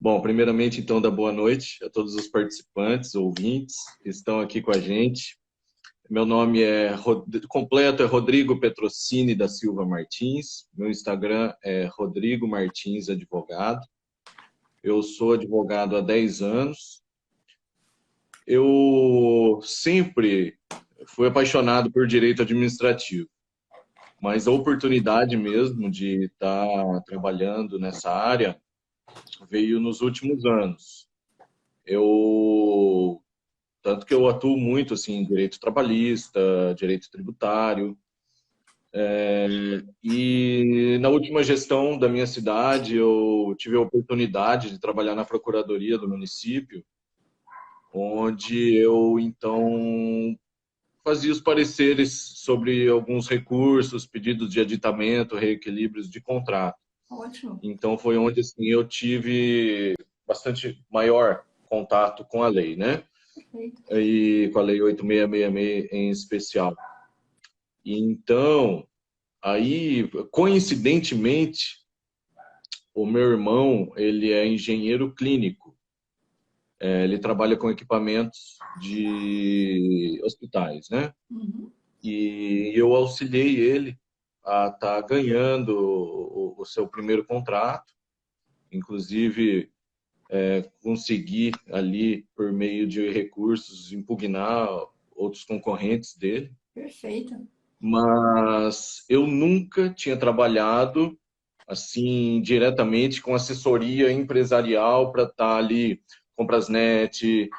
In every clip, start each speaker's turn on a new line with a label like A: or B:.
A: Bom, primeiramente, então, da boa noite a todos os participantes, ouvintes que estão aqui com a gente. Meu nome completo é Rodrigo Petrocini da Silva Martins. Meu Instagram é Rodrigo Martins Advogado. Eu sou advogado há 10 anos. Eu sempre fui apaixonado por direito administrativo, mas a oportunidade mesmo de estar trabalhando nessa área veio nos últimos anos. Tanto que eu atuo muito assim, em direito trabalhista, direito tributário. E na última gestão da minha cidade, eu tive a oportunidade de trabalhar na procuradoria do município, onde eu, então, fazia os pareceres sobre alguns recursos, pedidos de aditamento, reequilíbrios de contrato.
B: Ótimo.
A: Então, foi onde assim, eu tive bastante maior contato com a lei, né?
B: Perfeito.
A: E com a Lei 8666 em especial. Então, aí, coincidentemente, o meu irmão, ele é engenheiro clínico. Ele trabalha com equipamentos de hospitais, né?
B: Uhum.
A: E eu auxiliei ele a estar ganhando o seu primeiro contrato. Inclusive, consegui ali, por meio de recursos, impugnar outros concorrentes dele.
B: Perfeito.
A: Mas eu nunca tinha trabalhado assim diretamente com assessoria empresarial para estar ali Comprasnet,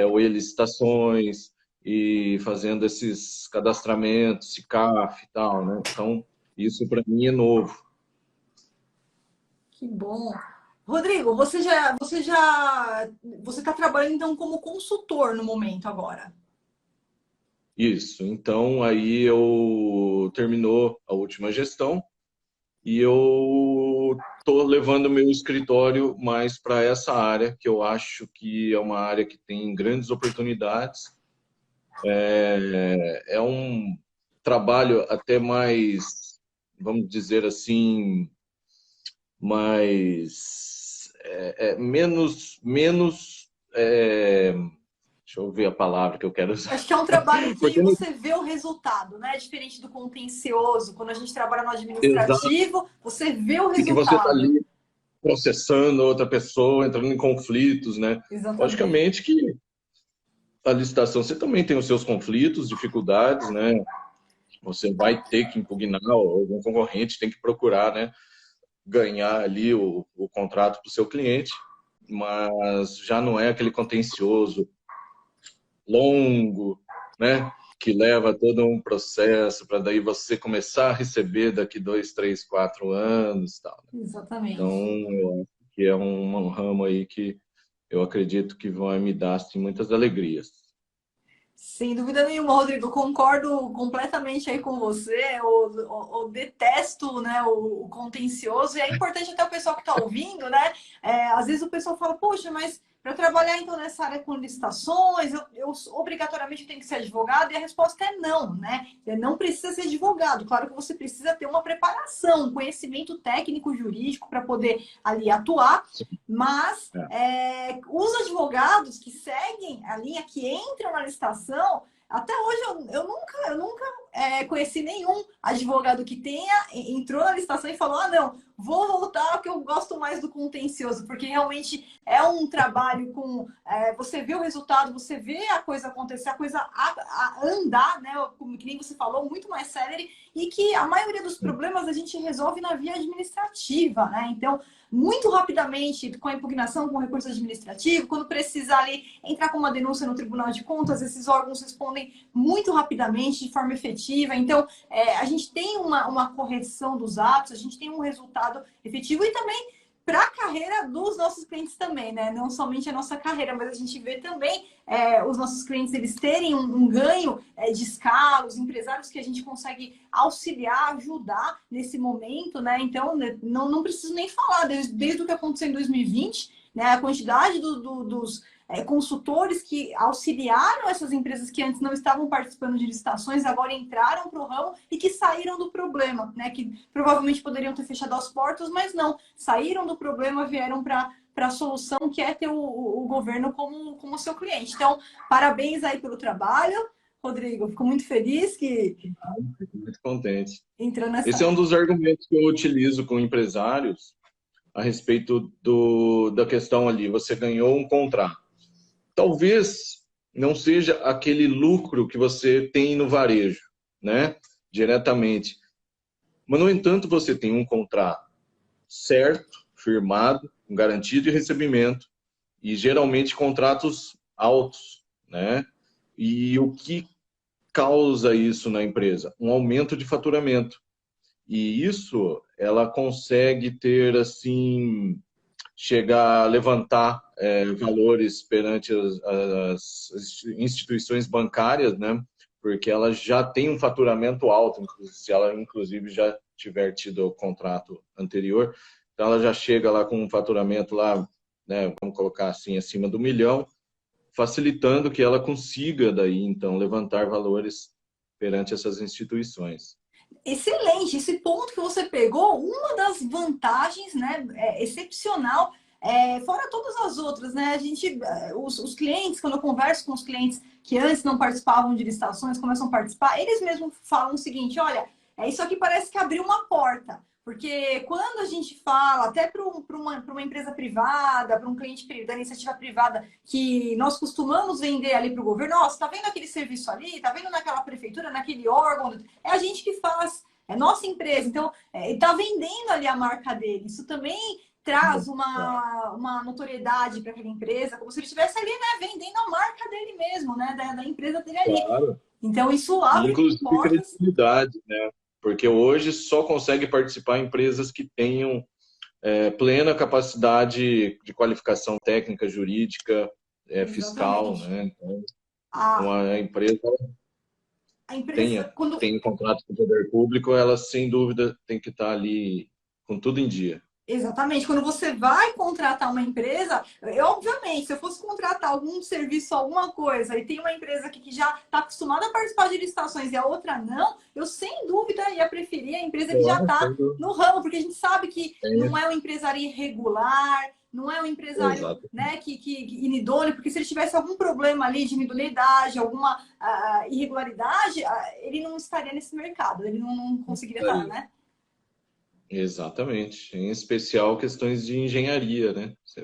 A: ou licitações e fazendo esses cadastramentos, SICAF e tal, né? Então, isso para mim é novo.
B: Que bom. Rodrigo, você está trabalhando então como consultor no momento agora.
A: Isso. Então, aí eu terminou a última gestão e eu estou levando meu escritório mais para essa área, que eu acho que é uma área que tem grandes oportunidades. É um trabalho até mais, vamos dizer assim, mais menos deixa eu ver a palavra que eu quero usar.
B: Acho que é um trabalho que
A: Porque
B: você vê o resultado, né? Diferente do contencioso. Quando a gente trabalha no
A: exato,
B: administrativo, você vê o
A: e que você está
B: resultado.
A: ali processando outra pessoa, entrando em conflitos, né?
B: Exatamente.
A: Logicamente que a licitação você também tem os seus conflitos, dificuldades, né? Você vai ter que impugnar, algum concorrente tem que procurar, né? Ganhar ali o contrato para o seu cliente, mas já não é aquele contencioso longo, né? Que leva todo um processo para daí você começar a receber daqui 2, 3, 4 anos, tal. Então,
B: Exatamente.
A: eu acho que é um ramo aí que eu acredito que vai me dar assim, muitas alegrias.
B: Sem dúvida nenhuma, Rodrigo, eu concordo completamente aí com você. Eu detesto, né, o contencioso, e é importante até o pessoal que está ouvindo, né? Às vezes o pessoal fala, poxa, mas para trabalhar então nessa área com licitações, eu obrigatoriamente tenho que ser advogado, e a resposta é não, né? Não precisa ser advogado. Claro que você precisa ter uma preparação, um conhecimento técnico jurídico para poder ali atuar, mas
A: É.
B: os advogados que seguem a linha, que entram na licitação, até hoje eu nunca conheci nenhum advogado que entrou na licitação e falou, não, vou voltar porque eu gosto mais do contencioso, porque realmente é um trabalho com... você vê o resultado, você vê a coisa acontecer, a coisa andar, né? Como que nem você falou, muito mais célere, e que a maioria dos problemas a gente resolve na via administrativa, né? Então, muito rapidamente, com a impugnação, com o recurso administrativo, quando precisar ali entrar com uma denúncia no Tribunal de Contas, esses órgãos respondem muito rapidamente, de forma efetiva. Então, a gente tem uma correção dos atos, a gente tem um resultado efetivo e também para a carreira dos nossos clientes também, né? Não somente a nossa carreira, mas a gente vê também os nossos clientes eles terem um ganho de escala, os empresários que a gente consegue auxiliar, ajudar nesse momento, né? Então, não preciso nem falar, desde o que aconteceu em 2020, né? A quantidade dos consultores que auxiliaram essas empresas que antes não estavam participando de licitações, agora entraram para o ramo e que saíram do problema, né? Que provavelmente poderiam ter fechado as portas, mas não, saíram do problema, vieram para para a solução que é ter o governo como seu cliente. Então, parabéns aí pelo trabalho, Rodrigo. Fico muito feliz que
A: Fico muito contente.
B: entrou
A: Esse é
B: nessa...
A: um dos argumentos que eu utilizo com empresários a respeito da questão ali. Você ganhou um contrato. Talvez não seja aquele lucro que você tem no varejo, né? Diretamente. Mas, no entanto, você tem um contrato certo, firmado, com garantia de recebimento, e geralmente contratos altos, né? E o que causa isso na empresa? Um aumento de faturamento. E isso ela consegue ter, assim, chegar a levantar valores perante as instituições bancárias, né? Porque ela já tem um faturamento alto, se ela inclusive já tiver tido o contrato anterior, então ela já chega lá com um faturamento lá, né? Vamos colocar assim, acima do 1 milhão, facilitando que ela consiga daí então levantar valores perante essas instituições.
B: Excelente, esse ponto que você pegou, uma das vantagens, né, excepcional, fora todas as outras, né, a gente, os clientes, quando eu converso com os clientes que antes não participavam de licitações, começam a participar, eles mesmos falam o seguinte, olha, isso aqui parece que abriu uma porta, porque quando a gente fala, até para uma empresa privada, para um cliente da iniciativa privada, que nós costumamos vender ali para o governo, nossa, tá vendo aquele serviço ali, tá vendo naquela prefeitura, naquele órgão, é a gente que faz, é nossa empresa, então está vendendo ali a marca dele. Isso também traz uma notoriedade para aquela empresa, como se ele estivesse ali, né, vendendo a marca dele mesmo, né, da empresa dele ali.
A: Claro.
B: Então isso
A: E,
B: abre
A: inclusive,
B: portas.
A: credibilidade, né? Porque hoje só consegue participar empresas que tenham plena capacidade de qualificação técnica, jurídica, fiscal,
B: Exatamente.
A: né? Então,
B: A,
A: uma empresa
B: a empresa, quando
A: tem um contrato com o poder público, ela sem dúvida tem que estar ali com tudo em dia.
B: Exatamente. Quando você vai contratar uma empresa, obviamente, se eu fosse contratar algum serviço, alguma coisa, e tem uma empresa aqui que já está acostumada a participar de licitações e a outra não, eu sem dúvida ia preferir a empresa que já
A: Claro,
B: está
A: sem dúvida.
B: no ramo, porque a gente sabe que não
A: É,
B: é um empresário irregular, não é um empresário,
A: exato.
B: né, que inidôneo, porque se ele tivesse algum problema ali de inidoneidade, alguma irregularidade, ele não estaria nesse mercado, ele não conseguiria estar, né?
A: Exatamente. Em especial questões de engenharia, né? Você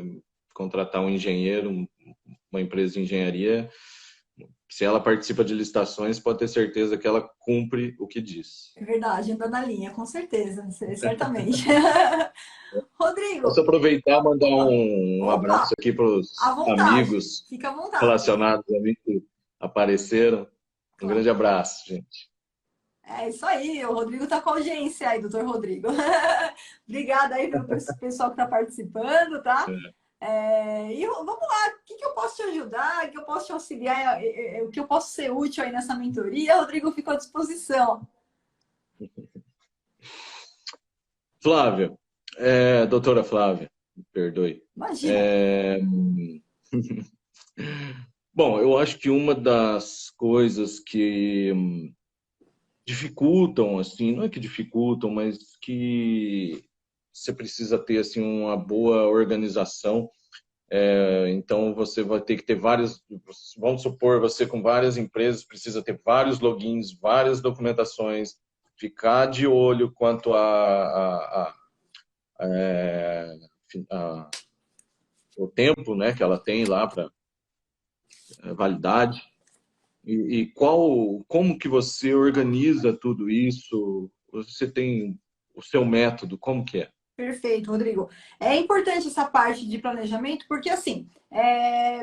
A: contratar um engenheiro, uma empresa de engenharia, se ela participa de licitações, pode ter certeza que ela cumpre o que diz.
B: É verdade, anda na linha, com certeza, certamente.
A: Posso
B: Rodrigo,
A: aproveitar e mandar um abraço
B: opa,
A: aqui para
B: à
A: os
B: vontade,
A: amigos
B: fica à vontade.
A: relacionados a mim que apareceram. Um grande
B: Claro.
A: abraço, gente.
B: É isso aí, o Rodrigo tá com a audiência aí, doutor Rodrigo. Obrigada aí pelo pessoal que está participando, tá? E vamos lá, o que eu posso te ajudar, o que eu posso te auxiliar, o que eu posso ser útil aí nessa mentoria, Rodrigo, fico à disposição.
A: Flávia, doutora Flávia, me perdoe.
B: Imagina.
A: É, Bom, eu acho que uma das coisas que dificultam, assim, não é que dificultam, mas que você precisa ter assim uma boa organização. Então você vai ter que ter vários, vamos supor, você com várias empresas precisa ter vários logins, várias documentações, ficar de olho quanto a o tempo, né, que ela tem lá para validade. E como que você organiza tudo isso? Você tem o seu método, como que é?
B: Perfeito, Rodrigo. É importante essa parte de planejamento, porque assim,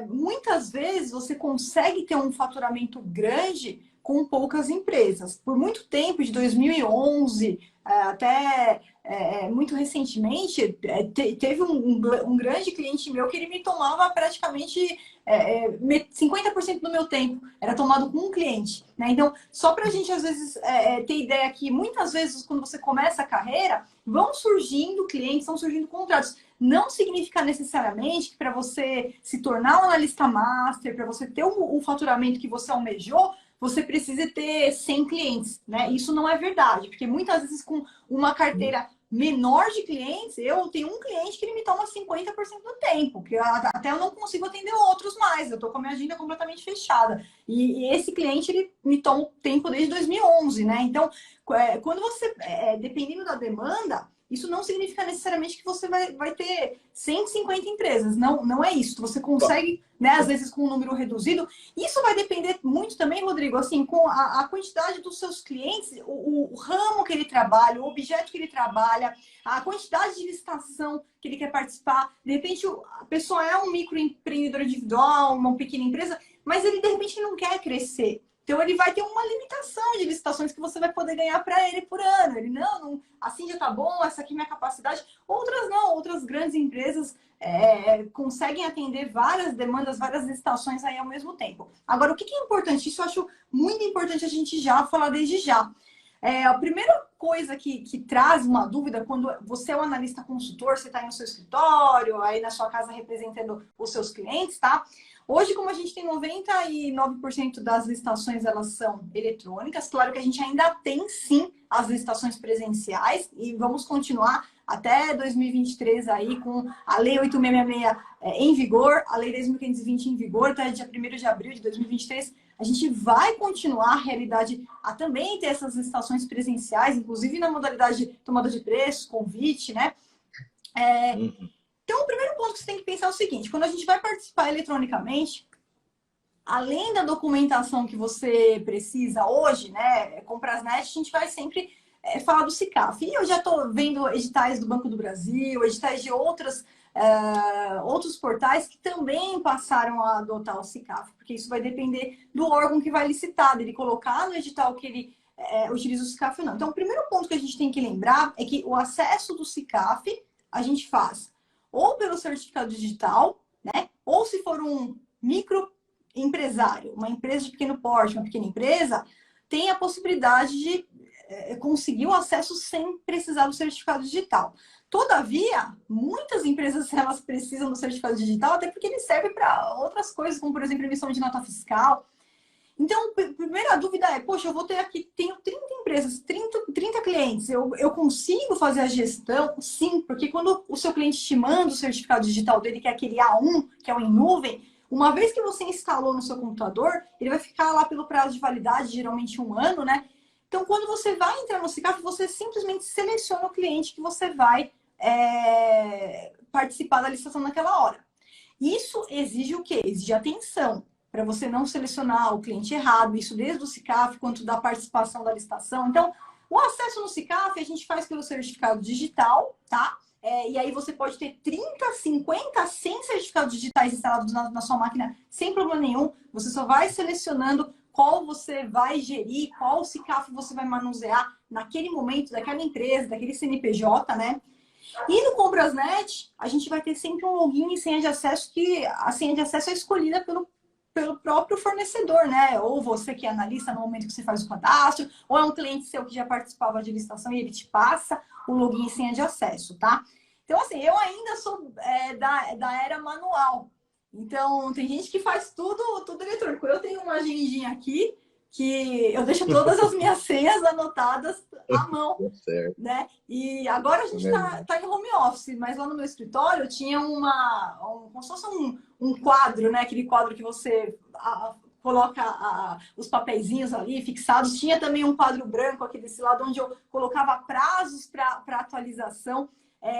B: muitas vezes você consegue ter um faturamento grande com poucas empresas. Por muito tempo, de 2011 até muito recentemente, teve um grande cliente meu que ele me tomava praticamente 50% do meu tempo era tomado com um cliente, né? Então, só para a gente às vezes ter ideia que muitas vezes quando você começa a carreira vão surgindo clientes, vão surgindo contratos. Não significa necessariamente que para você se tornar um analista master, para você ter o faturamento que você almejou, você precisa ter 100 clientes, né? Isso não é verdade, porque muitas vezes com uma carteira menor de clientes, eu tenho um cliente que ele me toma 50% do tempo, que até eu não consigo atender outros mais, eu estou com a minha agenda completamente fechada. E esse cliente, ele me toma tempo desde 2011, né? Então, quando você, dependendo da demanda, isso não significa necessariamente que você vai ter 150 empresas. Não, não é isso. Você consegue, né, às vezes, com um número reduzido. Isso vai depender muito também, Rodrigo, assim, com a quantidade dos seus clientes, o ramo que ele trabalha, o objeto que ele trabalha, a quantidade de licitação que ele quer participar. De repente, a pessoa é um microempreendedor individual, uma pequena empresa, mas ele, de repente, não quer crescer. Então, ele vai ter uma limitação de licitações que você vai poder ganhar para ele por ano. Ele, não, assim já tá bom, essa aqui é minha capacidade. Outras não, outras grandes empresas conseguem atender várias demandas, várias licitações aí ao mesmo tempo. Agora, o que é importante? Isso eu acho muito importante a gente já falar desde já. A primeira coisa que traz uma dúvida, quando você é um analista consultor, você está aí no seu escritório, aí na sua casa representando os seus clientes, tá? Hoje, como a gente tem 99% das licitações, elas são eletrônicas. Claro que a gente ainda tem, sim, as licitações presenciais e vamos continuar até 2023 aí com a Lei 8666 em vigor, a Lei 10.520 em vigor, até dia 1º de abril de 2023. A gente vai continuar a realidade a também ter essas licitações presenciais, inclusive na modalidade de tomada de preço, convite, né? Então, o primeiro ponto que você tem que pensar é o seguinte: quando a gente vai participar eletronicamente, além da documentação que você precisa hoje, né, Comprasnet, a gente vai sempre falar do SICAF. E eu já estou vendo editais do Banco do Brasil, editais de outros portais que também passaram a adotar o SICAF, porque isso vai depender do órgão que vai licitar, dele colocar no edital que ele utiliza o SICAF ou não. Então, o primeiro ponto que a gente tem que lembrar é que o acesso do SICAF a gente faz ou pelo certificado digital, né? Ou se for um microempresário, uma empresa de pequeno porte, uma pequena empresa, tem a possibilidade de conseguir o acesso sem precisar do certificado digital. Todavia, muitas empresas elas precisam do certificado digital, até porque ele serve para outras coisas, como, por exemplo, emissão de nota fiscal. Então, a primeira dúvida é, poxa, eu vou ter aqui, tenho 30 empresas, 30 clientes, eu consigo fazer a gestão? Sim, porque quando o seu cliente te manda o certificado digital dele, que é aquele A1, que é o em nuvem, uma vez que você instalou no seu computador, ele vai ficar lá pelo prazo de validade, geralmente 1 ano, né? Então, quando você vai entrar no SICAF, você simplesmente seleciona o cliente que você vai participar da licitação naquela hora. Isso exige o quê? Exige atenção, para você não selecionar o cliente errado, isso desde o SICAF quanto da participação da licitação. Então, o acesso no SICAF a gente faz pelo certificado digital, tá? E aí você pode ter 30, 50, 100 certificados digitais instalados na sua máquina sem problema nenhum. Você só vai selecionando qual você vai gerir, qual SICAF você vai manusear naquele momento, daquela empresa, daquele CNPJ, né? E no Comprasnet, a gente vai ter sempre um login e senha de acesso, que a senha de acesso é escolhida pelo próprio fornecedor, né? Ou você que é analista no momento que você faz o cadastro, ou é um cliente seu que já participava de licitação e ele te passa o login e senha de acesso, tá? Então, assim, eu ainda sou da era manual. Então, tem gente que faz tudo eletrônico. Eu tenho uma agendinha aqui que eu deixo todas as minhas senhas anotadas à mão, né? E agora a gente tá em home office, mas lá no meu escritório tinha como se fosse um quadro, né? Aquele quadro que você coloca os papeizinhos ali fixados. Tinha também um quadro branco aqui desse lado, onde eu colocava prazos para atualização.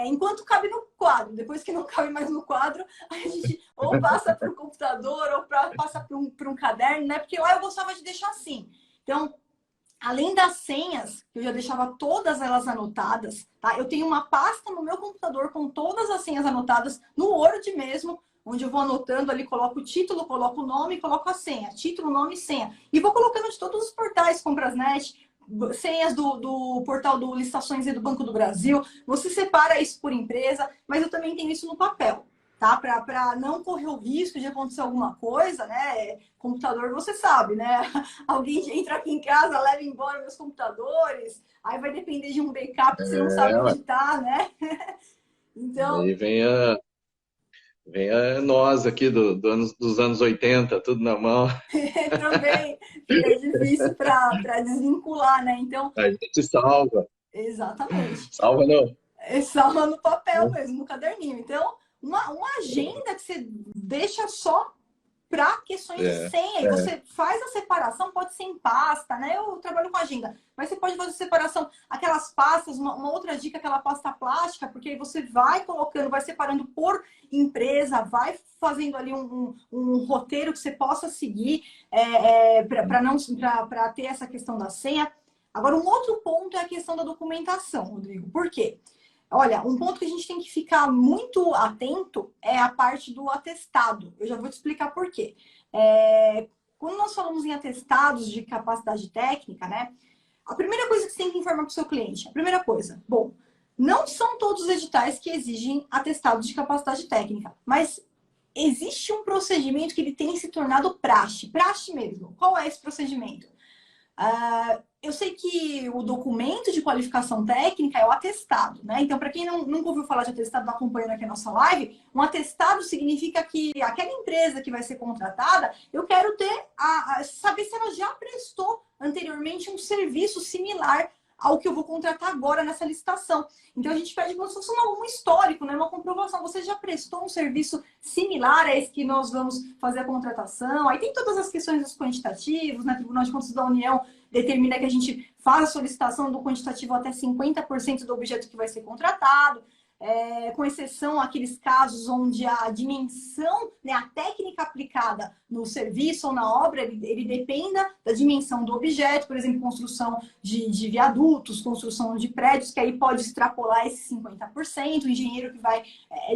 B: Enquanto cabe no quadro. Depois que não cabe mais no quadro, a gente ou passa para o computador ou passa para um caderno, né? Porque lá eu gostava de deixar assim. Então, além das senhas, que eu já deixava todas elas anotadas, tá? Eu tenho uma pasta no meu computador com todas as senhas anotadas, no Word mesmo, onde eu vou anotando ali, coloco o título, coloco o nome, coloco a senha. Título, nome e senha. E vou colocando de todos os portais, Comprasnet, senhas do portal do Licitações e do Banco do Brasil. Você separa isso por empresa, mas eu também tenho isso no papel, tá? Para não correr o risco de acontecer alguma coisa, né? Computador, você sabe, né? Alguém entra aqui em casa, leva embora meus computadores, aí vai depender de um backup que você não sabe onde tá, né? Então...
A: Aí vem nós aqui dos anos 80, tudo na mão.
B: Também fica difícil para desvincular, né? Então...
A: A gente salva.
B: Exatamente.
A: Salva não.
B: Salva no papel mesmo, no caderninho. Então, uma agenda que você deixa só para questões de senha. E você faz a separação, pode ser em pasta, né? Eu trabalho com agenda, mas você pode fazer separação, aquelas pastas, uma outra dica, aquela pasta plástica, porque aí você vai colocando, vai separando por empresa, vai fazendo ali um roteiro que você possa seguir para ter essa questão da senha. Agora, um outro ponto é a questão da documentação, Rodrigo. Por quê? Olha, um ponto que a gente tem que ficar muito atento é a parte do atestado. Eu já vou te explicar por quê. Quando nós falamos em atestados de capacidade técnica, né? A primeira coisa que você tem que informar para o seu cliente, a primeira coisa, bom, não são todos os editais que exigem atestados de capacidade técnica, mas existe um procedimento que ele tem se tornado praxe mesmo. Qual é esse procedimento? Eu sei que o documento de qualificação técnica é o atestado, né? Então, para quem nunca ouviu falar de atestado, acompanhando aqui a nossa live, um atestado significa que aquela empresa que vai ser contratada, eu quero saber se ela já prestou anteriormente um serviço similar ao que eu vou contratar agora nessa licitação. Então, a gente pede como se fosse um histórico, né? Uma comprovação. Você já prestou um serviço similar a esse que nós vamos fazer a contratação? Aí tem todas as questões dos quantitativos, né? O Tribunal de Contas da União determina que a gente faz a solicitação do quantitativo até 50% do objeto que vai ser contratado. Com exceção aqueles casos onde a dimensão, né, a técnica aplicada no serviço ou na obra, ele dependa da dimensão do objeto, por exemplo, construção de viadutos, construção de prédios, que aí pode extrapolar esses 50%, o engenheiro que vai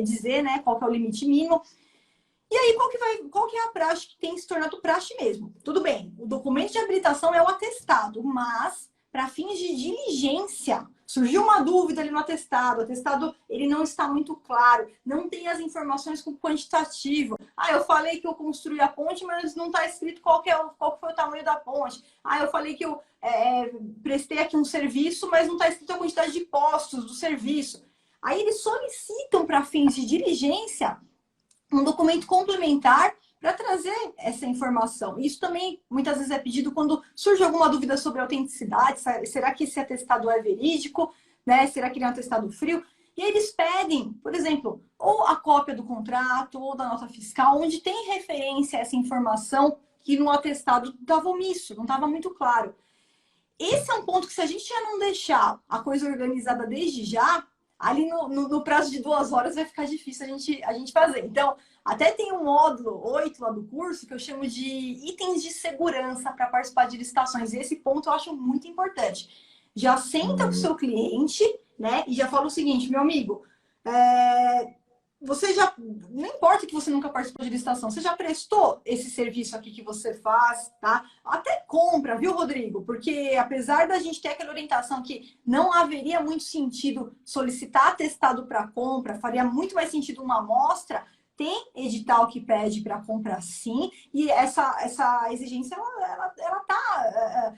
B: dizer, né, qual que é o limite mínimo. E aí, qual que é a praxe que tem se tornado praxe mesmo? Tudo bem, o documento de habilitação é o atestado, mas para fins de diligência, surgiu uma dúvida ali no atestado, o atestado ele não está muito claro, não tem as informações com quantitativo. Eu falei que eu construí a ponte, mas não está escrito qual foi o tamanho da ponte. Eu falei que eu prestei aqui um serviço, mas não está escrito a quantidade de postos do serviço. Aí eles solicitam para fins de diligência um documento complementar para trazer essa informação. Isso também, muitas vezes, é pedido quando surge alguma dúvida sobre a autenticidade. Será que esse atestado é verídico? Né? Será que ele é um atestado frio? E eles pedem, por exemplo, ou a cópia do contrato, ou da nota fiscal, onde tem referência a essa informação que no atestado estava omisso, não estava muito claro. Esse é um ponto que, se a gente já não deixar a coisa organizada desde já, ali no prazo de 2 horas vai ficar difícil a gente fazer. Então, até tem um módulo 8 lá do curso que eu chamo de itens de segurança para participar de licitações. E esse ponto eu acho muito importante. Já senta com o seu cliente, né? E já fala o seguinte, meu amigo, você já, não importa que você nunca participou de licitação, você já prestou esse serviço aqui que você faz, tá? Até compra, viu, Rodrigo? Porque apesar da gente ter aquela orientação que não haveria muito sentido solicitar atestado para compra, faria muito mais sentido uma amostra, tem edital que pede para compra sim, e essa exigência, ela tá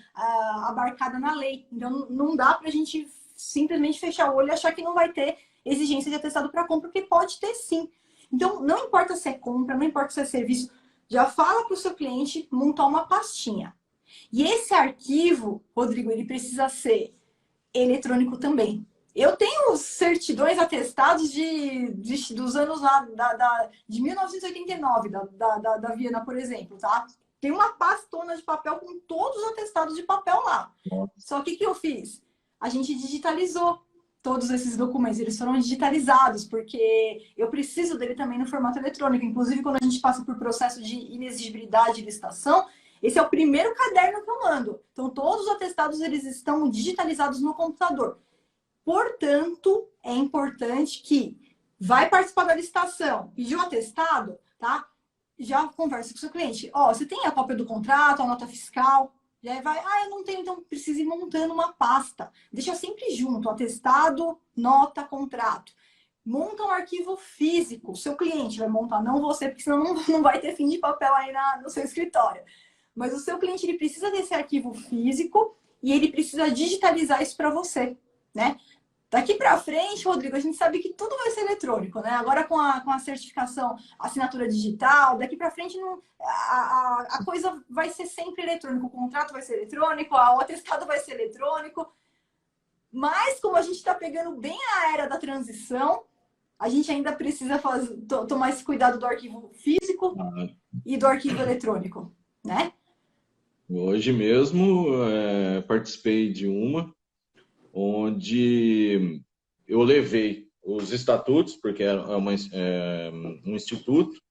B: abarcada na lei. Então, não dá para a gente simplesmente fechar o olho e achar que não vai ter exigência de atestado para compra, porque pode ter sim. Então, não importa se é compra, não importa se é serviço, já fala para o seu cliente montar uma pastinha. E esse arquivo, Rodrigo, ele precisa ser eletrônico também. Eu tenho certidões atestados dos anos lá, de 1989, da Viana, por exemplo, tá? Tem uma pastona de papel com todos os atestados de papel lá. Só que o que eu fiz? A gente digitalizou todos esses documentos, eles foram digitalizados, porque eu preciso dele também no formato eletrônico. Inclusive, quando a gente passa por processo de inexigibilidade de licitação, esse é o primeiro caderno que eu mando. Então, todos os atestados, eles estão digitalizados no computador. Portanto, é importante que vai participar da licitação, pediu atestado, tá? Já conversa com o seu cliente. Você tem a cópia do contrato, a nota fiscal? E aí vai, eu não tenho, então precisa ir montando uma pasta. Deixa sempre junto, atestado, nota, contrato. Monta um arquivo físico. O seu cliente vai montar, não você, porque senão não vai ter fim de papel aí no seu escritório. Mas o seu cliente, ele precisa desse arquivo físico e ele precisa digitalizar isso para você, né? Daqui para frente, Rodrigo, a gente sabe que tudo vai ser eletrônico, né? Agora com a certificação, assinatura digital, daqui para frente a coisa vai ser sempre eletrônica. O contrato vai ser eletrônico, o atestado vai ser eletrônico. Mas como a gente está pegando bem a era da transição, a gente ainda precisa tomar esse cuidado do arquivo físico e do arquivo eletrônico, né?
A: Hoje mesmo participei de uma onde eu levei os estatutos, porque um instituto,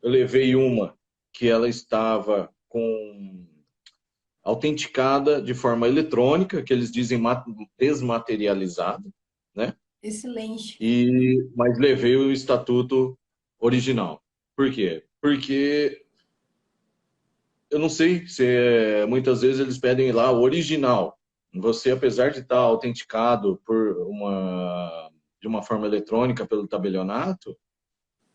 A: eu levei uma que ela estava com autenticada de forma eletrônica, que eles dizem desmaterializada, né?
B: Excelente.
A: Mas levei o estatuto original. Por quê? Porque eu não sei se muitas vezes eles pedem lá o original. Você, apesar de estar autenticado de uma forma eletrônica pelo tabelionato,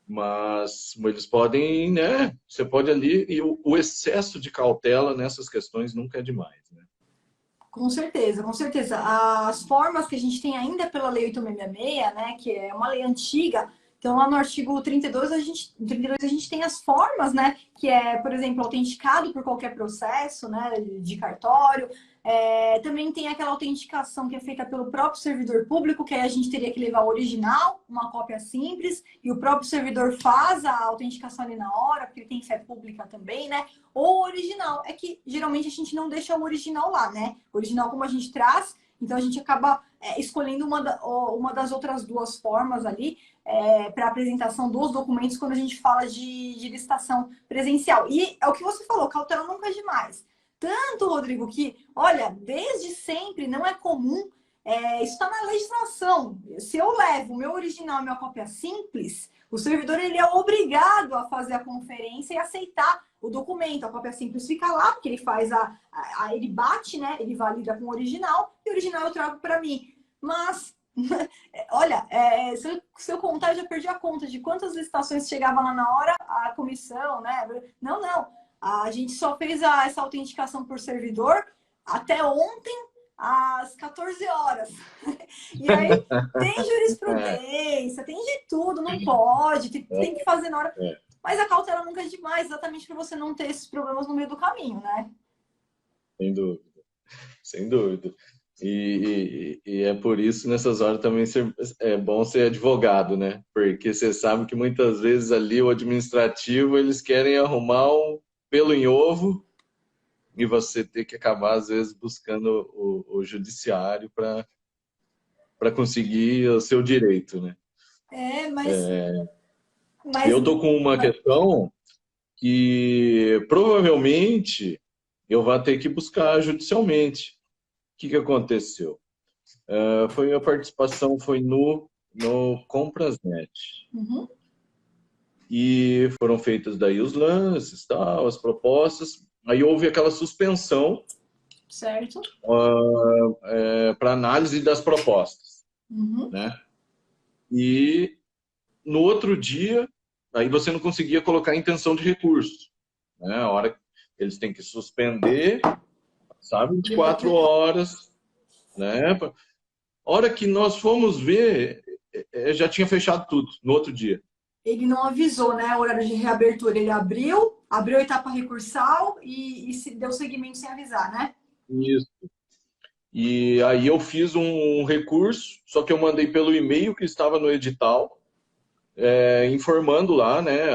A: mas eles podem, né? Você pode ali, e o excesso de cautela nessas questões nunca é demais, né?
B: Com certeza, com certeza. As formas que a gente tem ainda pela Lei 8666, né, que é uma lei antiga, então lá no artigo 32 a gente tem as formas, né, que é, por exemplo, autenticado por qualquer processo, né, de cartório. Também tem aquela autenticação que é feita pelo próprio servidor público, que aí a gente teria que levar o original, uma cópia simples, e o próprio servidor faz a autenticação ali na hora, porque ele tem fé pública também, né? Ou o original. É que geralmente a gente não deixa o original lá, né? O original como a gente traz, então a gente acaba escolhendo uma das outras duas formas ali para apresentação dos documentos quando a gente fala de licitação presencial. E é o que você falou, cautela nunca é demais. Tanto, Rodrigo, que, olha, desde sempre não é comum, isso está na legislação. Se eu levo o meu original e minha cópia simples, o servidor ele é obrigado a fazer a conferência e aceitar o documento. A cópia simples fica lá, porque ele faz ele bate, né? Ele valida com o original, e o original eu trago para mim. Mas, olha, se eu contar, eu já perdi a conta de quantas licitações chegavam lá na hora, a comissão, né? Não, não. A gente só fez essa autenticação por servidor até ontem, às 14 horas. E aí tem jurisprudência, tem de tudo, não pode, tem que fazer na hora. Mas a cautela nunca é demais, exatamente para você não ter esses problemas no meio do caminho, né?
A: Sem dúvida, sem dúvida. E é por isso, nessas horas, também é bom ser advogado, né? Porque você sabe que muitas vezes ali o administrativo, eles querem arrumar um pelo em ovo e você ter que acabar, às vezes, buscando o judiciário para conseguir o seu direito, né?
B: Mas
A: Eu tô com uma questão que provavelmente eu vou ter que buscar judicialmente. O que aconteceu? Foi a participação foi no Comprasnet.
B: Uhum.
A: E foram feitas daí os lances, tal, as propostas. Aí houve aquela suspensão,
B: certo,
A: para análise das propostas,
B: uhum,
A: né? E no outro dia, aí você não conseguia colocar intenção de recurso, né? A hora que eles têm que suspender, sabe, 24 horas, né? A hora que nós fomos ver, já tinha fechado tudo no outro dia.
B: Ele não avisou, né, o horário de reabertura. Ele abriu a etapa recursal e se deu seguimento sem avisar, né?
A: Isso. E aí eu fiz um recurso, só que eu mandei pelo e-mail que estava no edital, informando lá, né,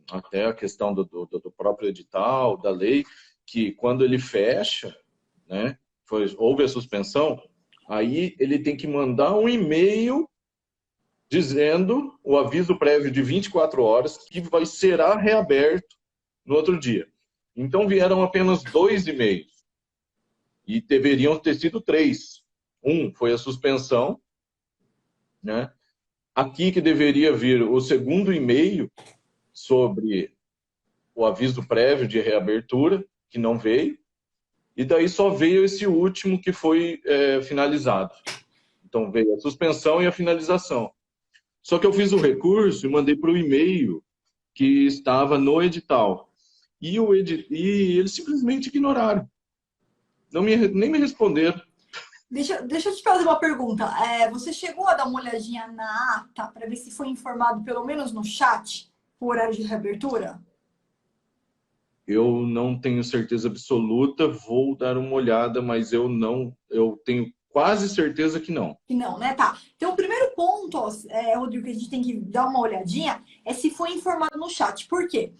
A: até a questão do próprio edital, da lei, que quando ele fecha, né, houve a suspensão, aí ele tem que mandar um e-mail dizendo o aviso prévio de 24 horas que será reaberto no outro dia. Então vieram apenas 2 e-mails. E deveriam ter sido 3. Um foi a suspensão, né? Aqui que deveria vir o segundo e-mail sobre o aviso prévio de reabertura, que não veio, e daí só veio esse último que foi finalizado. Então veio a suspensão e a finalização. Só que eu fiz o recurso e mandei para o e-mail que estava no edital. E eles simplesmente ignoraram. Nem me responderam.
B: Deixa eu te fazer uma pergunta. Você chegou a dar uma olhadinha na ata para ver se foi informado, pelo menos no chat, o horário de reabertura?
A: Eu não tenho certeza absoluta, vou dar uma olhada, mas eu tenho quase certeza que não.
B: Que não, né? Tá. Então, o primeiro ponto, ó, Rodrigo, que a gente tem que dar uma olhadinha é se foi informado no chat. Por quê?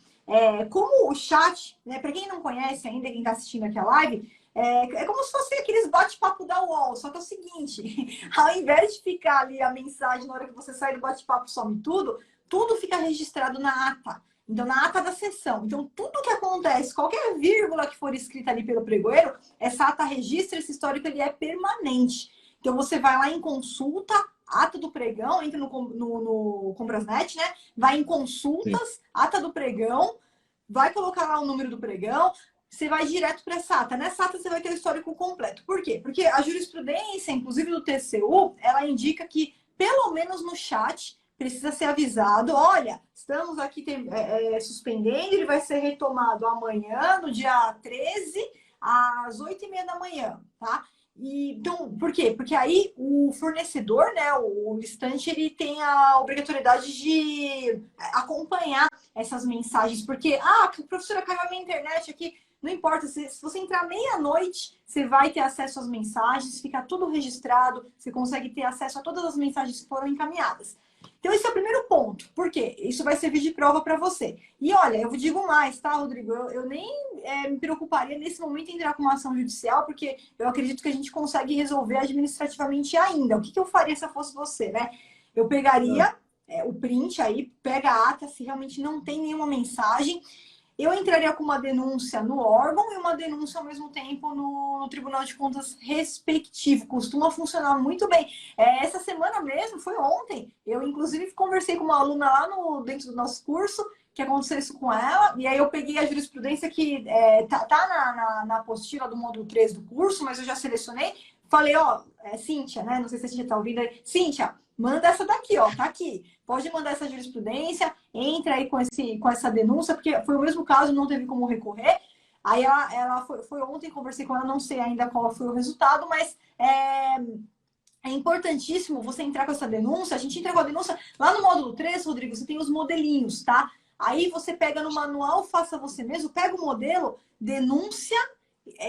B: Como o chat, né, para quem não conhece ainda, quem está assistindo aqui a live, é como se fosse aqueles bate-papo da UOL, só que é o seguinte, ao invés de ficar ali a mensagem na hora que você sai do bate-papo some tudo, tudo fica registrado na ata. Então, na ata da sessão. Então, tudo que acontece, qualquer vírgula que for escrita ali pelo pregoeiro, essa ata registra, esse histórico ele é permanente. Então, você vai lá em consulta, ata do pregão, entra no Comprasnet, né? Vai em consultas,
A: Sim.
B: ata do pregão, vai colocar lá o número do pregão, você vai direto para essa ata. Nessa ata você vai ter o histórico completo. Por quê? Porque a jurisprudência, inclusive do TCU, ela indica que, pelo menos no chat, precisa ser avisado, olha, estamos aqui suspendendo, ele vai ser retomado amanhã, no dia 13, às 8h30 da manhã, tá? Então, por quê? Porque aí o fornecedor, né, o listante, ele tem a obrigatoriedade de acompanhar essas mensagens, porque, professora, caiu a minha internet aqui, não importa, se você entrar meia-noite, você vai ter acesso às mensagens, fica tudo registrado, você consegue ter acesso a todas as mensagens que foram encaminhadas. Então, esse é o primeiro ponto. Por quê? Isso vai servir de prova para você. E olha, eu digo mais, tá, Rodrigo? Eu nem me preocuparia nesse momento em entrar com uma ação judicial, porque eu acredito que a gente consegue resolver administrativamente ainda. O que eu faria se eu fosse você, né? Eu pegaria o print aí, pega a ata, se realmente não tem nenhuma mensagem. Eu entraria com uma denúncia no órgão e uma denúncia ao mesmo tempo no Tribunal de Contas respectivo. Costuma funcionar muito bem. Essa semana mesmo, foi ontem, eu inclusive conversei com uma aluna lá dentro do nosso curso, que aconteceu isso com ela, e aí eu peguei a jurisprudência que tá na apostila do módulo 3 do curso, mas eu já selecionei. Falei, ó, Cíntia, né? Não sei se a gente tá ouvindo aí. Cíntia, manda essa daqui, ó, tá aqui. Pode mandar essa jurisprudência, entra aí com essa denúncia, porque foi o mesmo caso, não teve como recorrer. Aí ela foi ontem, conversei com ela, não sei ainda qual foi o resultado, mas é importantíssimo você entrar com essa denúncia. A gente entra com a denúncia lá no módulo 3, Rodrigo, você tem os modelinhos, tá? Aí você pega no manual, faça você mesmo, pega o modelo, denúncia.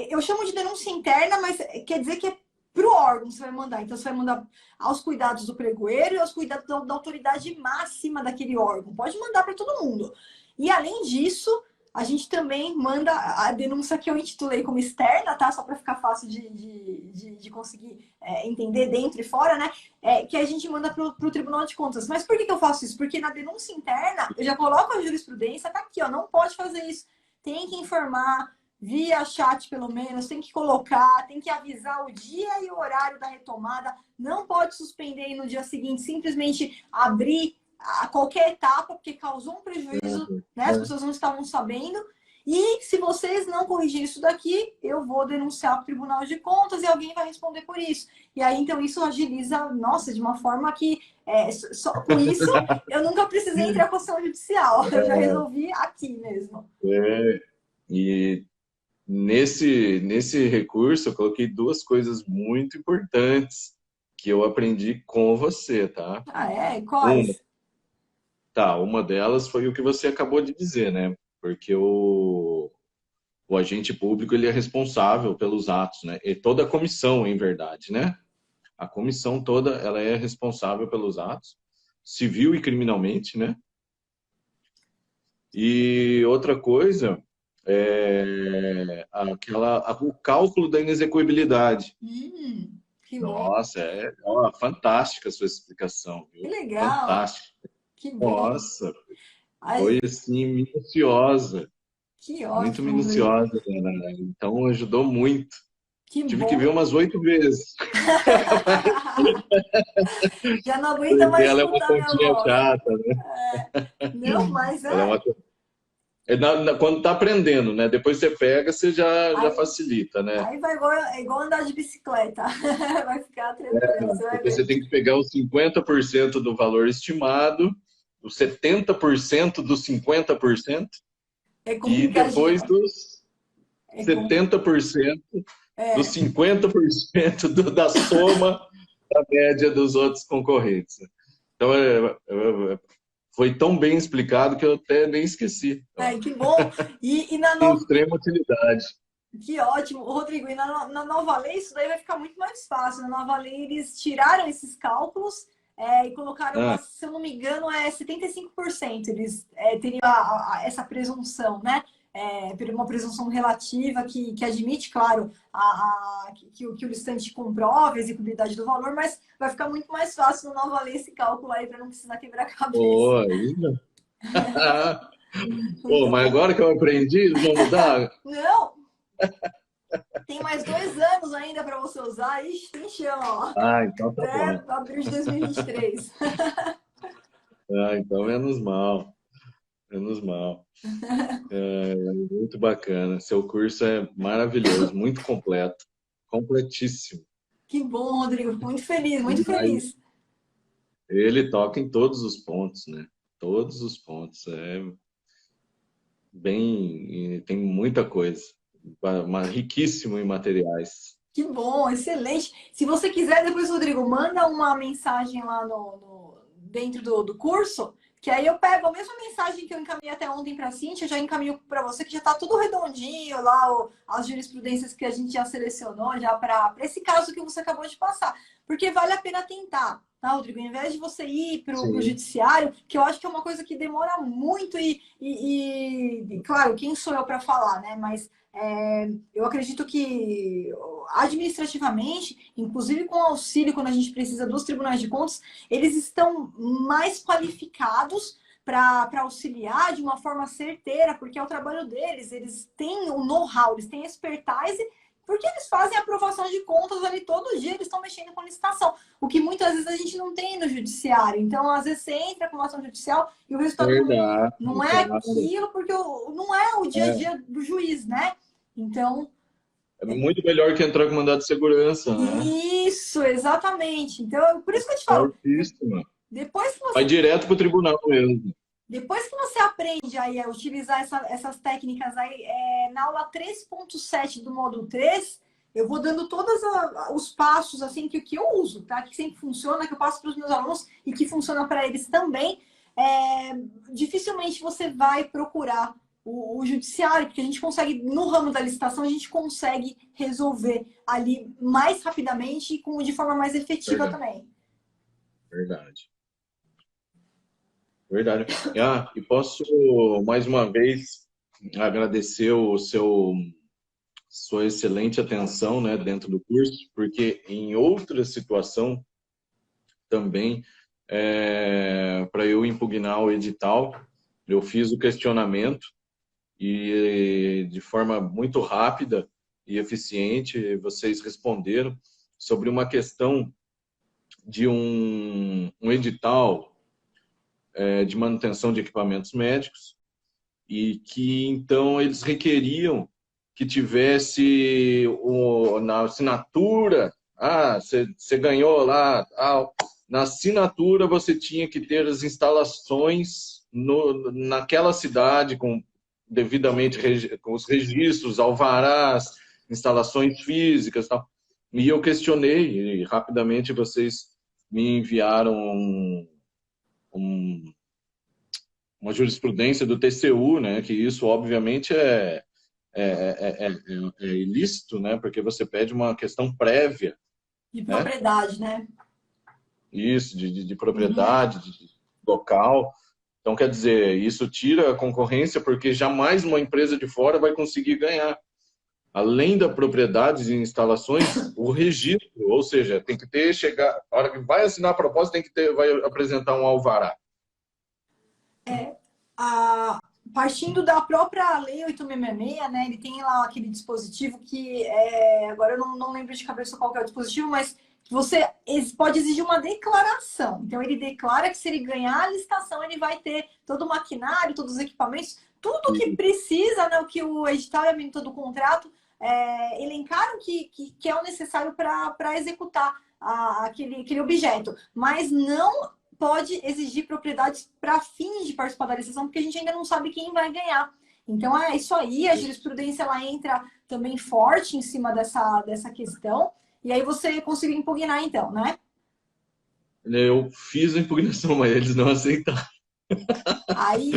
B: Eu chamo de denúncia interna, mas quer dizer que é para o órgão você vai mandar. Então, você vai mandar aos cuidados do pregoeiro e aos cuidados da autoridade máxima daquele órgão. Pode mandar para todo mundo. E, além disso, a gente também manda a denúncia que eu intitulei como externa, tá? Só para ficar fácil de conseguir entender dentro e fora, né? Que a gente manda para o Tribunal de Contas. Mas por que eu faço isso? Porque na denúncia interna, eu já coloco a jurisprudência, tá aqui, ó, não pode fazer isso. Tem que informar via chat, pelo menos, tem que colocar, tem que avisar o dia e o horário da retomada, não pode suspender no dia seguinte, simplesmente abrir a qualquer etapa, porque causou um prejuízo, né? As pessoas não estavam sabendo. E se vocês não corrigirem isso daqui, eu vou denunciar para o Tribunal de Contas e alguém vai responder por isso. E aí, então, isso agiliza, nossa, de uma forma que, só com isso, eu nunca precisei entrar com ação judicial. Eu já resolvi aqui mesmo.
A: E nesse recurso, eu coloquei duas coisas muito importantes que eu aprendi com você, tá?
B: Quais?
A: Uma delas foi o que você acabou de dizer, né? Porque o agente público, ele é responsável pelos atos, né? E toda a comissão, em verdade, né? A comissão toda, ela é responsável pelos atos, civil e criminalmente, né? E outra coisa o cálculo da inexecuibilidade.
B: Que bom.
A: Nossa, fantástica a sua explicação,
B: Que
A: viu?
B: legal.
A: Fantástica.
B: Que bom.
A: Nossa, foi assim, minuciosa.
B: Que
A: Muito
B: ótimo, Rodrigo.
A: minuciosa, né? Então ajudou muito.
B: Que
A: Tive que ver
B: bom.
A: umas 8 vezes.
B: Já não aguenta
A: Porque
B: mais
A: ela é uma
B: escutar minha
A: continha
B: voz.
A: chata, né?
B: Não, mas
A: Ela é uma... Quando tá aprendendo, né? Depois você pega, você já facilita, né?
B: Aí vai igual andar de bicicleta. Vai ficar tranquilo, você vai
A: Porque você
B: ver.
A: tem que pegar os 50% do valor estimado, os 70% dos 50%
B: É
A: e depois
B: complicadinho.
A: dos
B: É com...
A: 70% dos
B: é.
A: 50% da soma da média dos outros concorrentes. Então, foi tão bem explicado que eu até nem esqueci.
B: Ai, que bom. E na
A: Tem
B: nova...
A: extrema utilidade.
B: Que ótimo. Rodrigo, e na Nova Lei isso daí vai ficar muito mais fácil. Na Nova Lei eles tiraram esses cálculos e colocaram,
A: Ah,
B: se eu não me engano, 75%. Eles teriam essa presunção, né? Uma presunção relativa que admite, claro, que o listante comprove a execuibilidade do valor, mas vai ficar muito mais fácil na Nova Lei esse cálculo aí para não precisar quebrar a cabeça.
A: pô, aí, pô,
B: Muito
A: mas
B: bom.
A: agora que eu aprendi, eles vão mudar?
B: Não, tem mais 2 anos ainda para você usar. Ixi, tem chão, ó.
A: Ah, então tá
B: Até
A: bom.
B: abril de 2023.
A: Ah, então menos mal. Menos mal. Muito bacana. Seu curso é maravilhoso, muito completo. Completíssimo.
B: Que bom, Rodrigo. Muito feliz, muito
A: Mas
B: feliz.
A: ele toca em todos os pontos, né? Todos os pontos. É bem, tem muita coisa. Riquíssimo em materiais.
B: Que bom, excelente. Se você quiser, depois, Rodrigo, manda uma mensagem lá dentro do curso, que aí eu pego a mesma mensagem que eu encaminhei até ontem para a Cintia, eu já encaminho para você, que já está tudo redondinho lá, as jurisprudências que a gente já selecionou já para esse caso que você acabou de passar. Porque vale a pena tentar, tá, Rodrigo? Ao invés de você ir para o
A: Sim,
B: judiciário, que eu acho que é uma coisa que demora muito claro, quem sou eu para falar, né? Mas eu acredito que administrativamente, inclusive com auxílio quando a gente precisa dos tribunais de contas, eles estão mais qualificados para auxiliar de uma forma certeira, porque é o trabalho deles, eles têm o know-how, eles têm expertise, porque eles fazem aprovação de contas ali todo dia, eles estão mexendo com licitação, o que muitas vezes a gente não tem no judiciário. Então, às vezes você entra com uma ação judicial e o resultado
A: verdade,
B: não é
A: claro.
B: aquilo, porque não é o dia a
A: É,
B: dia do juiz, né? Então,
A: é muito melhor que entrar com mandado de segurança, né?
B: isso, exatamente. Então, por isso que eu te falo,
A: Certíssimo.
B: depois que
A: Vai
B: você,
A: direto para o tribunal mesmo.
B: depois que você aprende aí a utilizar essas técnicas aí, na aula 3.7 do módulo 3 eu vou dando todos os passos assim que eu uso, tá? Que sempre funciona, que eu passo para os meus alunos e que funciona para eles também. É, dificilmente você vai procurar o judiciário, porque a gente consegue, no ramo da licitação, a gente consegue resolver ali mais rapidamente e de forma mais efetiva
A: Verdade,
B: também.
A: verdade. Verdade. E posso, mais uma vez, agradecer sua excelente atenção, né, dentro do curso, porque em outra situação também, para eu impugnar o edital, eu fiz o questionamento e de forma muito rápida e eficiente, vocês responderam sobre uma questão de um edital de manutenção de equipamentos médicos e que então eles requeriam que tivesse na assinatura, você ganhou lá, na assinatura você tinha que ter as instalações naquela cidade com devidamente com os registros, alvarás, instalações físicas, tal. E eu questionei e rapidamente vocês me enviaram um uma jurisprudência do TCU, né, que isso obviamente é ilícito, né, porque você pede uma questão prévia,
B: De
A: né,
B: propriedade, né?
A: isso, de
B: Uhum.
A: propriedade, de local. Então, quer dizer, isso tira a concorrência porque jamais uma empresa de fora vai conseguir ganhar. Além da propriedade e instalações, o registro, ou seja, tem que ter, chegar, a hora que vai assinar a proposta, tem que ter, vai apresentar um alvará.
B: A, partindo da própria Lei 866, né, ele tem lá aquele dispositivo que, agora eu não lembro de cabeça qual que é o dispositivo, mas que você pode exigir uma declaração. Então, ele declara que se ele ganhar a licitação, ele vai ter todo o maquinário, todos os equipamentos, tudo que precisa, né, o que o edital e a minuta do contrato elencaram que é o necessário para executar aquele objeto. Mas não pode exigir propriedades para fins de participar da licitação, porque a gente ainda não sabe quem vai ganhar. Então, é isso aí, a jurisprudência ela entra também forte em cima dessa questão, e aí você conseguiu impugnar, então, né?
A: Eu fiz a impugnação, mas eles não aceitaram.
B: Aí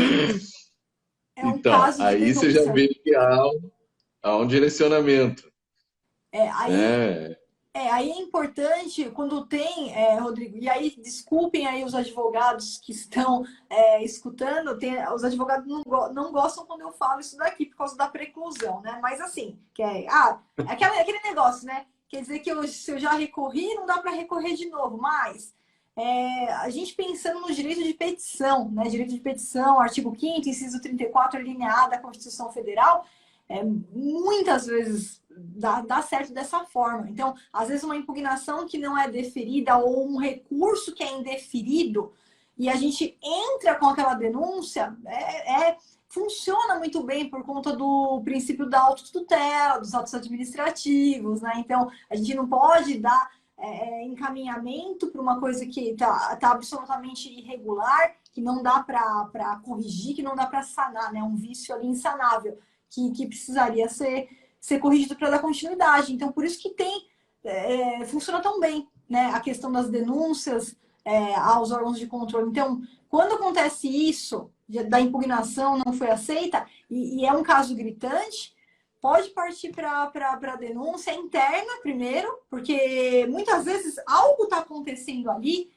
B: é um
A: Então,
B: caso de
A: aí você já
B: denúncia.
A: vê que há um direcionamento,
B: É, aí
A: né?
B: aí é importante quando tem, Rodrigo, e aí desculpem aí os advogados que estão escutando, os advogados não gostam quando eu falo isso daqui por causa da preclusão, né? Mas assim, aquele negócio, né? Quer dizer que se eu já recorri, não dá para recorrer de novo, mas a gente pensando no direito de petição, né? Direito de petição, artigo 5º, inciso 34, linha A da Constituição Federal, muitas vezes dá certo dessa forma. Então, às vezes, uma impugnação que não é deferida ou um recurso que é indeferido e a gente entra com aquela denúncia, funciona muito bem por conta do princípio da autotutela, dos atos administrativos, né? Então, a gente não pode dar encaminhamento para uma coisa que está absolutamente irregular, que não dá para corrigir, que não dá para sanar, né? Um vício ali insanável que precisaria ser corrigido para dar continuidade. Então, por isso que funciona tão bem, né? A questão das denúncias aos órgãos de controle. Então, quando acontece isso, da impugnação não foi aceita, e é um caso gritante, pode partir para a denúncia interna primeiro, porque muitas vezes algo está acontecendo ali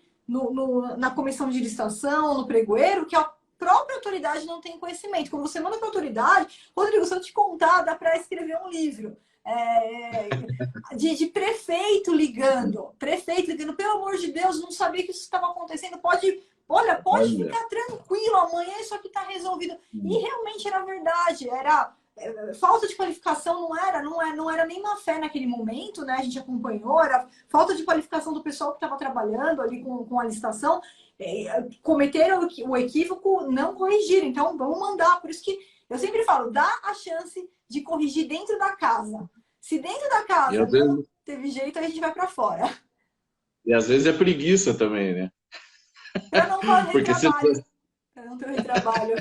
B: na comissão de licitação, no pregoeiro, que a própria autoridade não tem conhecimento. Quando você manda para a autoridade, Rodrigo, se eu te contar, dá para escrever um livro. De prefeito ligando, pelo amor de Deus, não sabia que isso estava acontecendo, pode
A: Olha,
B: ficar tranquilo, amanhã isso aqui está resolvido. E realmente era verdade, era falta de qualificação, não era nem má fé naquele momento, né? A gente acompanhou, era falta de qualificação do pessoal que estava trabalhando ali com a licitação, cometeram o equívoco, não corrigiram. Então, vamos mandar. Por isso que eu sempre falo, dá a chance de corrigir dentro da casa. Se dentro da
A: e
B: casa
A: às
B: não
A: vezes,
B: teve jeito, a gente vai para fora.
A: e às vezes é preguiça também, né?
B: Para não correr
A: Porque
B: trabalho. Para não ter retrabalho.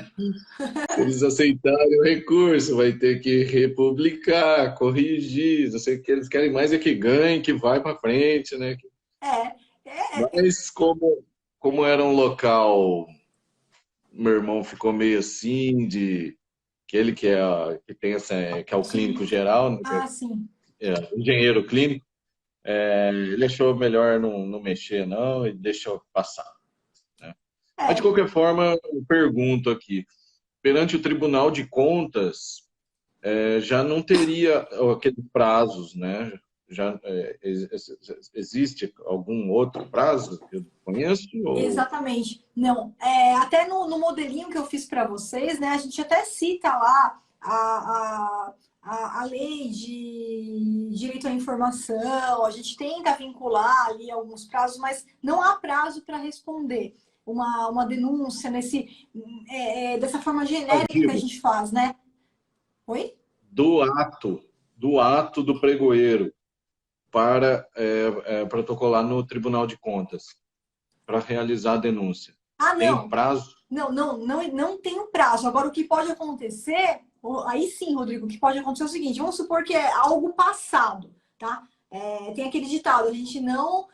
A: se eles aceitarem o recurso, vai ter que republicar, corrigir, não sei o que eles querem mais é que ganhe, que vai para frente, né?
B: É, é,
A: Mas como era um local, meu irmão ficou meio assim de que ele que tem que é o clínico
B: sim.
A: geral, né,
B: Ah, sim.
A: engenheiro clínico, ele achou melhor não mexer não e deixou passar, né? Mas de
B: É,
A: qualquer forma, eu pergunto aqui, perante o Tribunal de Contas, já não teria aqueles prazos, né? Já existe algum outro prazo que eu conheço? Ou...
B: exatamente. Não, até no modelinho que eu fiz para vocês, né, a gente até cita lá a lei de direito à informação, a gente tenta vincular ali alguns prazos, mas não há prazo para responder uma denúncia dessa forma
A: Ao
B: genérica que a
A: vivo,
B: gente faz, né? Oi?
A: do ato do pregoeiro para protocolar no Tribunal de Contas, para realizar a denúncia.
B: Ah,
A: Tem
B: não.
A: prazo?
B: Não tem um prazo. Agora, o que pode acontecer, aí sim, Rodrigo, o que pode acontecer é o seguinte: vamos supor que é algo passado, tá? Tem aquele ditado: a gente não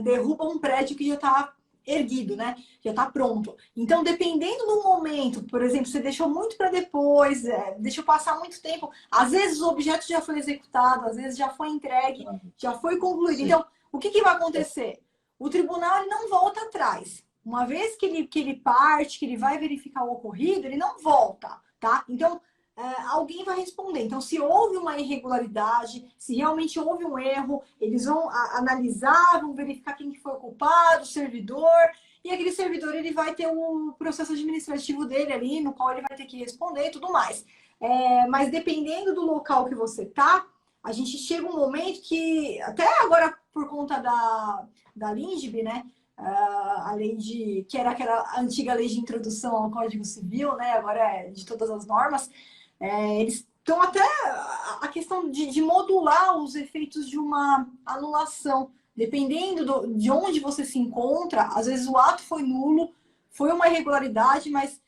B: derruba um prédio que já está erguido, né? Já está pronto. Então, dependendo do momento, por exemplo, você deixou muito para depois, deixou passar muito tempo, às vezes o objeto já foi executado, às vezes já foi entregue, já foi concluído.
A: Sim.
B: Então, o que vai acontecer? O tribunal ele não volta atrás. Uma vez que ele parte, que ele vai verificar o ocorrido, ele não volta, tá? Então, alguém vai responder. Então, se houve uma irregularidade, se realmente houve um erro, eles vão analisar, vão verificar quem que foi o culpado, o servidor, e aquele servidor ele vai ter o processo administrativo dele ali, no qual ele vai ter que responder e tudo mais. Mas dependendo do local que você tá, a gente chega um momento que, até agora por conta da LINGB, né? A lei que era aquela antiga lei de introdução ao Código Civil, né? Agora é de todas as normas. Eles estão até a questão de modular os efeitos de uma anulação. Dependendo de onde você se encontra, às vezes o ato foi nulo, foi uma irregularidade, mas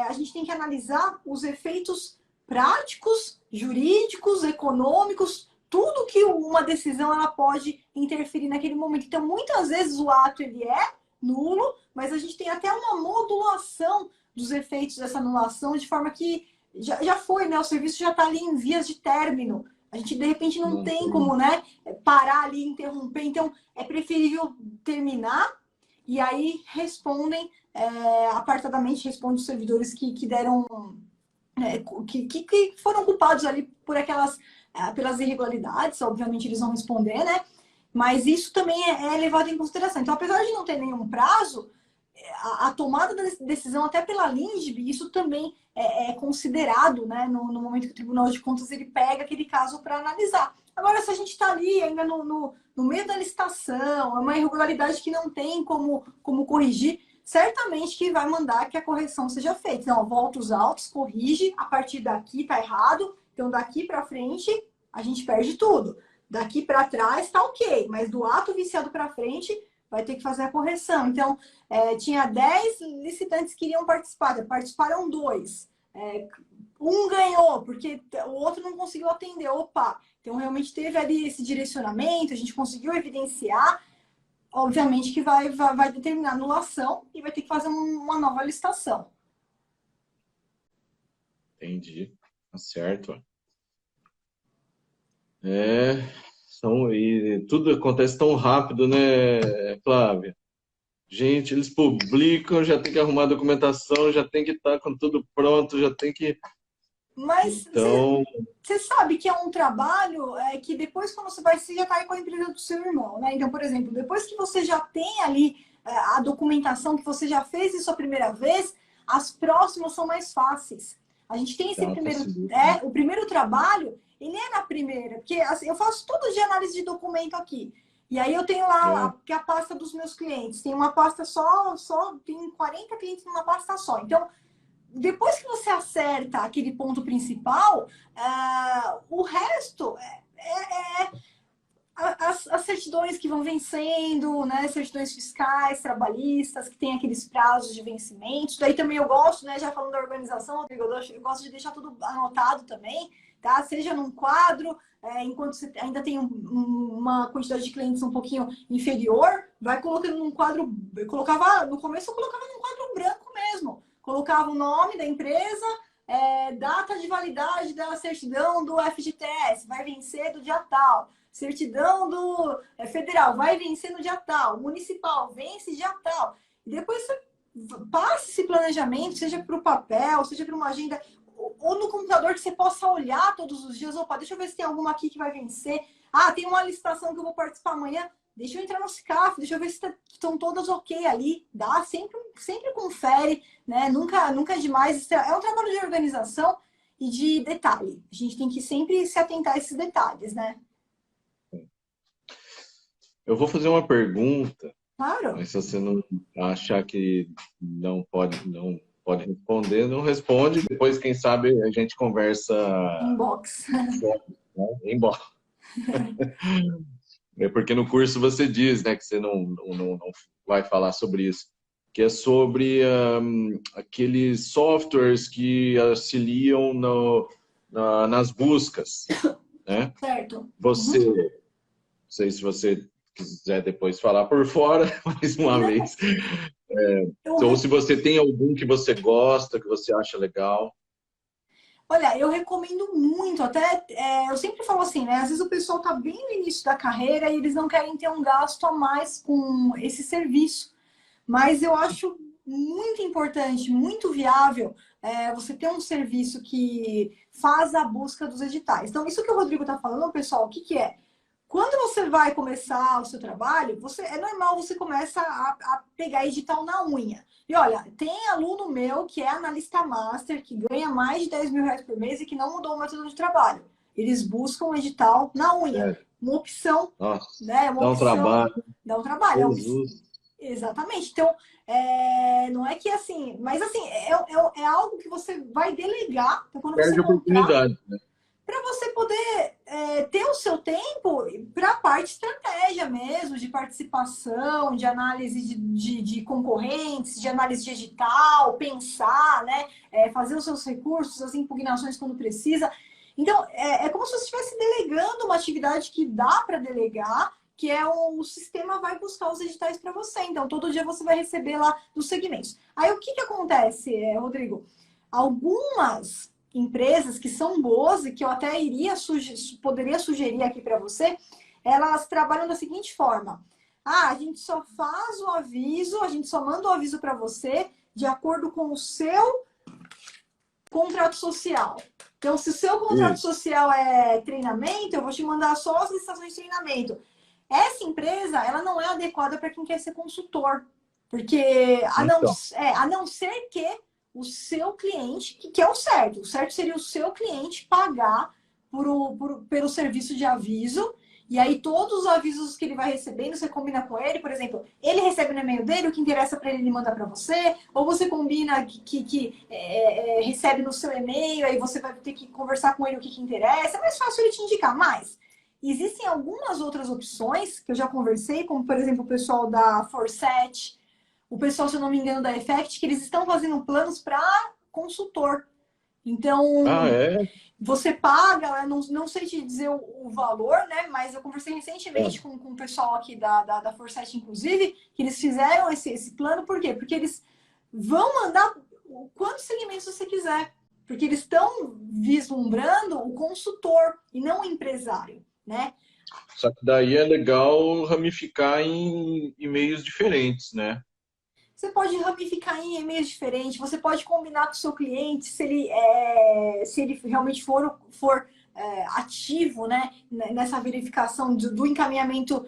B: a gente tem que analisar os efeitos práticos, jurídicos, econômicos, tudo que uma decisão ela pode interferir naquele momento. Então, muitas vezes o ato ele é nulo, mas a gente tem até uma modulação dos efeitos dessa anulação, de forma que já foi, né? O serviço já está ali em vias de término. A gente, de repente, não tem como, né, parar ali, interromper. Então, é preferível terminar e aí respondem, apartadamente, respondem os servidores que deram, que foram culpados ali por pelas irregularidades. Obviamente, eles vão responder, né? Mas isso também é levado em consideração. Então, apesar de não ter nenhum prazo, a tomada da decisão até pela LINDB, isso também é considerado, né, no momento que o Tribunal de Contas ele pega aquele caso para analisar. Agora, se a gente está ali ainda no meio da licitação, é uma irregularidade que não tem como corrigir, certamente que vai mandar que a correção seja feita. Então, volta os autos, corrige, a partir daqui está errado, então daqui para frente a gente perde tudo. Daqui para trás está ok, mas do ato viciado para frente vai ter que fazer a correção. Então, tinha 10 licitantes que iriam participar, participaram 2. Um ganhou, porque o outro não conseguiu atender. Opa! Então, realmente teve ali esse direcionamento, a gente conseguiu evidenciar. Obviamente que vai determinar anulação e vai ter que fazer uma nova licitação.
A: Entendi. Tá certo. E tudo acontece tão rápido, né, Flávia? Gente, eles publicam, já tem que arrumar a documentação, já tem que estar com tudo pronto, já tem que...
B: Mas
A: então...
B: você sabe que é um trabalho que depois, quando você vai, você já está aí com a empresa do seu irmão, né? Então, por exemplo, depois que você já tem ali a documentação, que você já fez isso a primeira vez, as próximas são mais fáceis. A gente tem esse o primeiro trabalho, ele é na primeira, porque assim, eu faço todo de análise de documento aqui. E aí eu tenho lá a pasta dos meus clientes. Tem uma pasta só tem 40 clientes numa pasta só. Então, depois que você acerta aquele ponto principal, o resto as certidões que vão vencendo, né? Certidões fiscais, trabalhistas, que tem aqueles prazos de vencimento. Daí também eu gosto, né? Já falando da organização, Rodrigo, eu gosto de deixar tudo anotado também, tá? Seja num quadro, enquanto você ainda tem uma quantidade de clientes um pouquinho inferior, vai colocando num quadro. No começo eu colocava num quadro branco mesmo. Colocava o nome da empresa, data de validade da certidão do FGTS, vai vencer do dia tal. Certidão do federal, vai vencer no dia tal. Municipal, vence dia tal. E depois você passa esse planejamento, seja para o papel, seja para uma agenda, ou no computador que você possa olhar todos os dias. Opa, deixa eu ver se tem alguma aqui que vai vencer. Ah, tem uma licitação que eu vou participar amanhã. Deixa eu entrar no SCAF, deixa eu ver se estão todas ok ali. Dá, sempre confere, né? Nunca é demais. É um trabalho de organização e de detalhe. A gente tem que sempre se atentar a esses detalhes, né?
A: Eu vou fazer uma pergunta.
B: Claro.
A: Mas se você não achar que não pode responder, não responde. Depois, quem sabe, a gente conversa...
B: Inbox.
A: Inbox. Porque no curso você diz, né, que você não vai falar sobre isso. Que é sobre aqueles softwares que auxiliam nas buscas. Né?
B: Certo.
A: Não sei se você quiser depois falar por fora, mais uma vez. Ou se você tem algum que você gosta, que você acha legal.
B: Olha, eu recomendo muito, até eu sempre falo assim, né? Às vezes o pessoal tá bem no início da carreira e eles não querem ter um gasto a mais com esse serviço. Mas eu acho muito importante, muito viável você ter um serviço que faz a busca dos editais. Então, isso que o Rodrigo tá falando, pessoal, o que é? Quando você vai começar o seu trabalho, é normal você começa a pegar edital na unha. E olha, tem aluno meu que é analista master, que ganha mais de 10 mil reais por mês e que não mudou o método de trabalho. Eles buscam edital na unha. Uma opção.
A: Nossa,
B: né?
A: Dá um trabalho.
B: Dá um trabalho.
A: Jesus.
B: Exatamente. Então, não é que assim... Mas assim, é algo que você vai delegar. Então, quando
A: Perde
B: você
A: oportunidade, né?
B: Para você poder ter o seu tempo para a parte estratégia mesmo, de participação, de análise de concorrentes, de análise digital, pensar, né? Fazer os seus recursos, as impugnações quando precisa. Então, é como se você estivesse delegando uma atividade que dá para delegar, que é o sistema vai buscar os editais para você. Então, todo dia você vai receber lá dos segmentos. Aí, o que que acontece, Rodrigo? Algumas empresas que são boas e que eu até poderia sugerir aqui para você, elas trabalham da seguinte forma. Ah, a gente só faz o aviso, a gente só manda o aviso para você de acordo com o seu contrato social. Então, se o seu contrato social é treinamento, eu vou te mandar só as licitações de treinamento. Essa empresa, ela não é adequada para quem quer ser consultor. Porque, a não ser que o seu cliente, que é o certo seria o seu cliente pagar pelo serviço de aviso. E aí, todos os avisos que ele vai recebendo, você combina com ele. Por exemplo, ele recebe no e-mail dele, o que interessa para ele, ele manda para você. Ou você combina que recebe no seu e-mail, aí você vai ter que conversar com ele o que interessa. É mais fácil ele te indicar. Mas existem algumas outras opções que eu já conversei, como, por exemplo, o pessoal da Forset, o pessoal, se eu não me engano, da Effect, que eles estão fazendo planos para consultor. Então, você paga, não sei te dizer o valor, né? Mas eu conversei recentemente com o pessoal aqui da Foresight, inclusive, que eles fizeram esse plano. Por quê? Porque eles vão mandar quantos segmentos você quiser. Porque eles estão vislumbrando o consultor e não o empresário, né?
A: Só que daí é legal ramificar em meios diferentes, né?
B: Você pode ramificar em e-mails diferentes, você pode combinar com o seu cliente se ele realmente for ativo, né, nessa verificação do encaminhamento,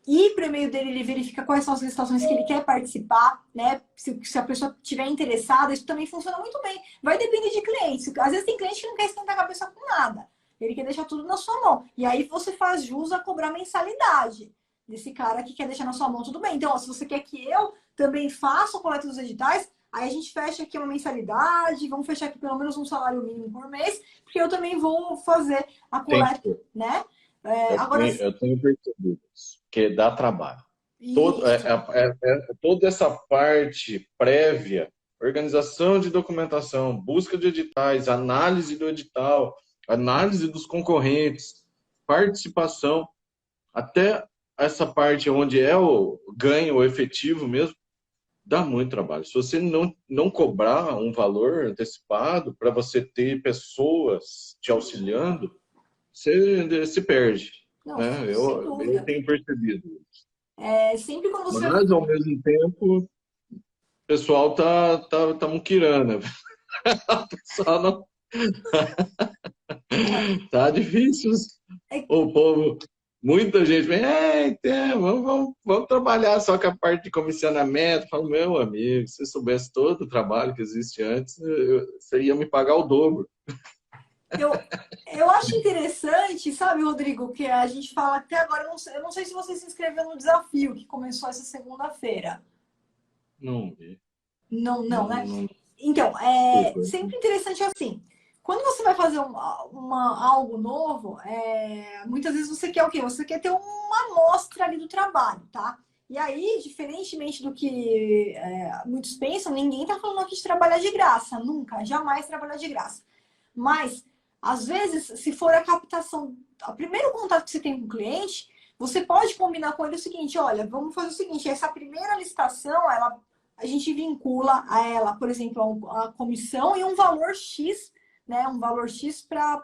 B: e para o e-mail dele ele verifica quais são as licitações que ele quer participar, né? Se a pessoa estiver interessada, isso também funciona muito bem. Vai depender de clientes. Às vezes tem cliente que não quer esquentar a cabeça com nada. Ele quer deixar tudo na sua mão. E aí você faz jus a cobrar mensalidade desse cara que quer deixar na sua mão, tudo bem. Então, ó, se você quer que eu também faça a coleta dos editais, aí a gente fecha aqui uma mensalidade, vamos fechar aqui pelo menos um salário mínimo por mês, porque eu também vou fazer a coleta, né?
A: Eu tenho percebido isso, que dá trabalho.
B: Isso.
A: Toda essa parte prévia, organização de documentação, busca de editais, análise do edital, análise dos concorrentes, participação, até essa parte onde é o ganho, o efetivo mesmo, dá muito trabalho. Se você não cobrar um valor antecipado para você ter pessoas te auxiliando, você se perde.
B: Não,
A: Né?
B: sem
A: Eu
B: dúvida.
A: tenho percebido.
B: Sempre quando você...
A: Mas, ao mesmo tempo, o pessoal tá muquirana. O pessoal não... Tá difícil. O povo... Muita gente vem, vamos trabalhar só com a parte de comissionamento. Eu falo, meu amigo, se você soubesse todo o trabalho que existe antes, você ia me pagar o dobro.
B: Eu acho interessante, sabe, Rodrigo, que a gente fala até agora, eu não sei se você se inscreveu no desafio que começou essa segunda-feira.
A: Não vi.
B: Não, né?
A: Não.
B: Então,
A: Desculpa.
B: sempre interessante assim. Quando você vai fazer algo novo, muitas vezes você quer o quê? Você quer ter uma amostra ali do trabalho, tá? E aí, diferentemente do que muitos pensam, ninguém tá falando aqui de trabalhar de graça. Nunca, jamais trabalhar de graça. Mas, às vezes, se for a captação, o primeiro contato que você tem com o cliente, você pode combinar com ele o seguinte, olha, vamos fazer o seguinte, essa primeira licitação, a gente vincula a ela, por exemplo, a comissão e um valor X, né? Um valor X para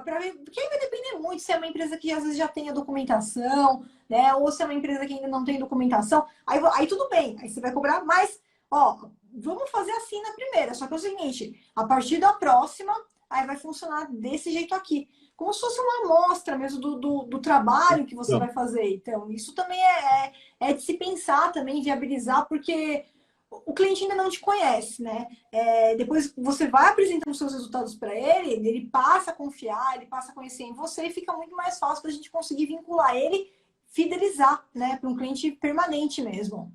B: ver. Porque aí vai depender muito se é uma empresa que às vezes já tem a documentação, né? Ou se é uma empresa que ainda não tem documentação. Aí tudo bem, aí você vai cobrar mais. Ó, vamos fazer assim na primeira. Só que é o seguinte, a partir da próxima, aí vai funcionar desse jeito aqui. Como se fosse uma amostra mesmo do trabalho que você vai fazer. Então, isso também é de se pensar também, viabilizar, porque o cliente ainda não te conhece, né? Depois você vai apresentando os seus resultados para ele passa a confiar, ele passa a conhecer em você e fica muito mais fácil para a gente conseguir vincular ele, fidelizar, né? Para um cliente permanente mesmo.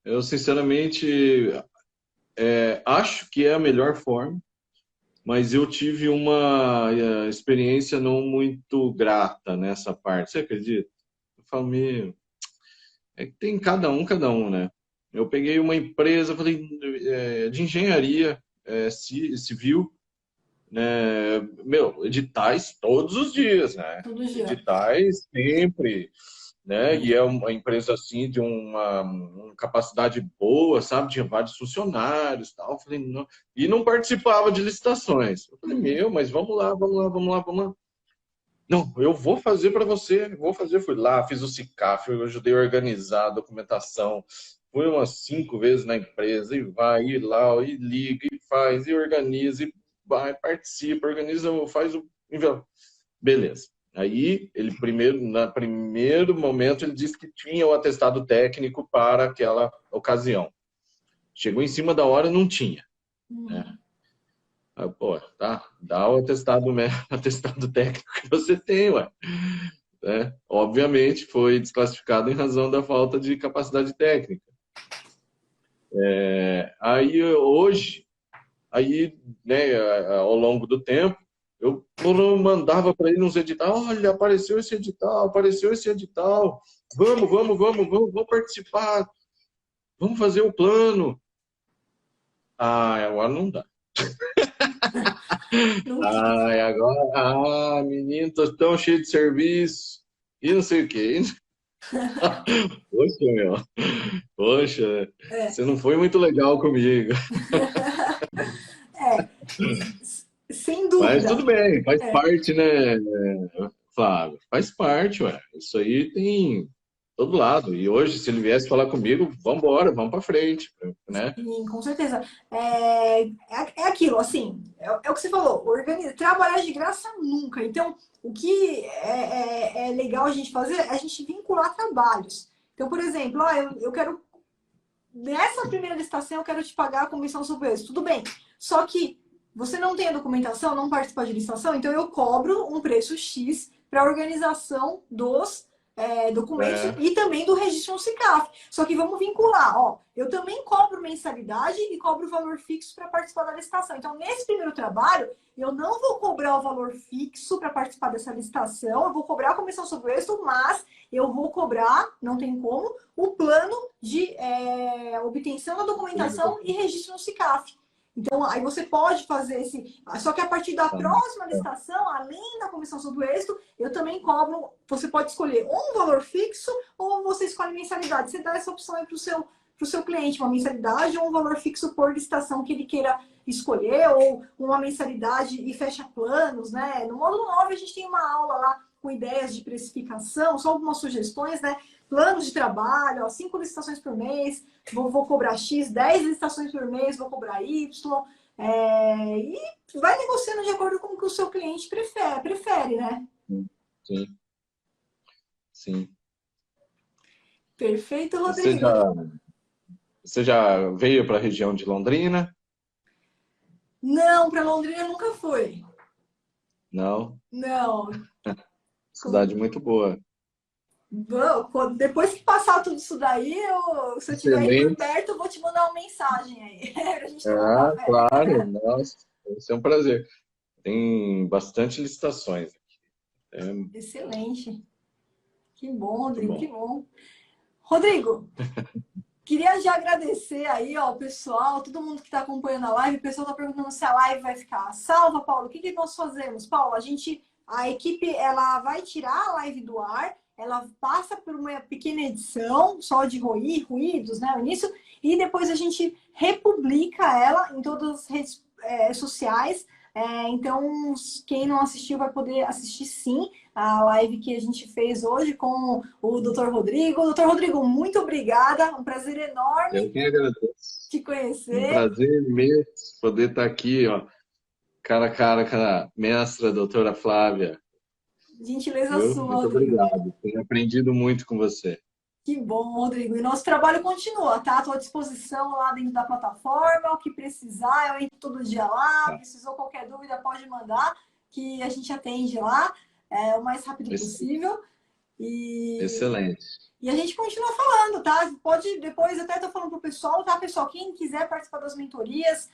A: Eu, sinceramente, acho que é a melhor forma, mas eu tive uma experiência não muito grata nessa parte. Você acredita? Eu falo, meu, é que tem cada um, né? Eu peguei uma empresa, falei, de engenharia civil, Meu, editais todos os dias, né?
B: Todo dia.
A: Editais sempre, né? E é uma empresa assim de uma capacidade boa, sabe? Tinha vários funcionários, tal. Eu falei, não. E não participava de licitações. Eu falei, meu, mas vamos lá, vamos lá, vamos lá, vamos lá. Não, eu vou fazer para você, vou fazer. Fui lá, fiz o SICAF, eu ajudei a organizar a documentação. Fui umas 5 vezes na empresa e vai, e lá, e liga, e faz, e organiza, e vai, participa, organiza, faz o envelope. Beleza. Aí, ele primeiro, no primeiro momento, ele disse que tinha o atestado técnico para aquela ocasião. Chegou em cima da hora, não tinha, né? Ah, pô, tá, dá o atestado, atestado técnico que você tem, ué. Né? Obviamente, foi desclassificado em razão da falta de capacidade técnica. Aí, hoje, aí, né, ao longo do tempo, eu mandava para ele nos editais, olha, apareceu esse edital, vamos participar, vamos fazer o plano. Ah, agora não dá.
B: Não quis.
A: Ah, agora, menino, tô tão cheio de serviço, e não sei o quê. Poxa, meu, poxa,
B: É,
A: você não foi muito legal comigo.
B: é, sem
A: Mas
B: dúvida.
A: tudo bem, faz
B: É,
A: parte, né, Flávio? Faz parte, ué. Isso aí tem todo lado. E hoje, se ele viesse falar comigo, vamos embora, vamos para frente, né?
B: sim, com certeza. É aquilo, assim, é o que você falou, trabalhar de graça nunca. Então, o que é legal a gente fazer é a gente vincular trabalhos. Então, por exemplo, eu quero, nessa primeira licitação, eu quero te pagar a comissão sobre isso. Tudo bem. Só que você não tem a documentação, não participa de licitação, então eu cobro um preço X para a organização dos documentos
A: É,
B: e também do registro no SICAF. Só que vamos vincular, ó, eu também cobro mensalidade e cobro valor fixo para participar da licitação. Então, nesse primeiro trabalho, eu não vou cobrar o valor fixo para participar dessa licitação, eu vou cobrar a comissão sobre o êxito, mas eu vou cobrar, não tem como, o plano de obtenção da documentação e registro no SICAF. Então, aí você pode fazer esse. Só que a partir da próxima licitação, além da comissão sobre o êxito, eu também cobro. Você pode escolher ou um valor fixo ou você escolhe mensalidade. Você dá essa opção aí para o seu cliente, uma mensalidade ou um valor fixo por licitação que ele queira escolher, ou uma mensalidade e fecha planos, né? No módulo 9, a gente tem uma aula lá com ideias de precificação, só algumas sugestões, né? Planos de trabalho, ó, 5 licitações por mês, vou cobrar X, 10 licitações por mês, vou cobrar Y. E vai negociando de acordo com o que o seu cliente prefere, né?
A: sim, sim.
B: Perfeito,
A: Você
B: Rodrigo.
A: já, você já veio para a região de Londrina?
B: Não, para Londrina nunca foi.
A: Não?
B: Não.
A: Cidade muito boa.
B: Depois que passar tudo isso daí, se eu estiver aí por
A: Excelente.
B: perto, eu vou te mandar uma mensagem aí, pra gente tomar um
A: Ah,
B: café.
A: claro. Nossa, vai ser um prazer. Tem bastante licitações. É muito
B: Excelente. Que bom, Rodrigo, que
A: bom.
B: bom. Rodrigo, queria já agradecer aí, ó, o pessoal, todo mundo que está acompanhando a live. O pessoal está perguntando se a live vai ficar salva, Paulo. O que que nós fazemos? Paulo, a equipe, ela vai tirar a live do ar, ela passa por uma pequena edição, só de ruídos, né, no início, e depois a gente republica ela em todas as redes sociais. Então, quem não assistiu vai poder assistir sim a live que a gente fez hoje com o Dr. Rodrigo. Doutor Rodrigo, muito obrigada. Um prazer
A: Eu
B: enorme
A: que agradeço.
B: te
A: Um
B: conhecer.
A: prazer imenso poder estar aqui, ó, cara a cara com a mestra, doutora Flávia.
B: Gentileza
A: Viu?
B: sua,
A: Muito
B: Rodrigo.
A: obrigado. Tenho aprendido muito com você.
B: Que bom, Rodrigo. E nosso trabalho continua, tá? Estou à disposição lá dentro da plataforma. O que precisar, eu entro todo dia lá.
A: Tá.
B: Precisou qualquer dúvida, pode mandar, que a gente atende lá o mais rápido possível. E
A: Excelente.
B: E a gente continua falando, tá? Pode, depois até tô falando pro pessoal, tá, pessoal? Quem quiser participar das mentorias,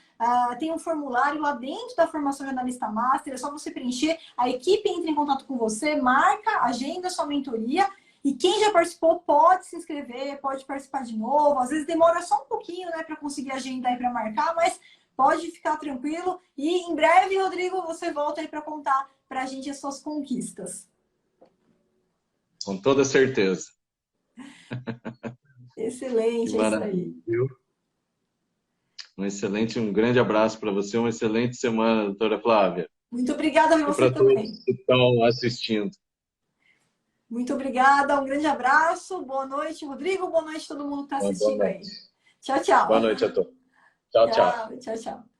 B: tem um formulário lá dentro da formação de analista master, é só você preencher, a equipe entra em contato com você, marca, agenda a sua mentoria, e quem já participou pode se inscrever, pode participar de novo. Às vezes demora só um pouquinho, né, para conseguir agendar e para marcar, mas pode ficar tranquilo. E em breve, Rodrigo, você volta aí para contar para a gente as suas conquistas.
A: Com toda certeza.
B: Excelente,
A: Que
B: é isso
A: maravilha.
B: aí.
A: Um grande abraço para você, uma excelente semana, doutora Flávia.
B: Muito obrigada a
A: E
B: você
A: para
B: também.
A: todos que estão assistindo.
B: Muito obrigada, um grande abraço. Boa noite, Rodrigo. Boa noite a todo mundo que está
A: Boa
B: assistindo aí.
A: noite.
B: Tchau, tchau.
A: Boa noite a todos. Tchau, tchau.
B: Tchau, tchau, tchau.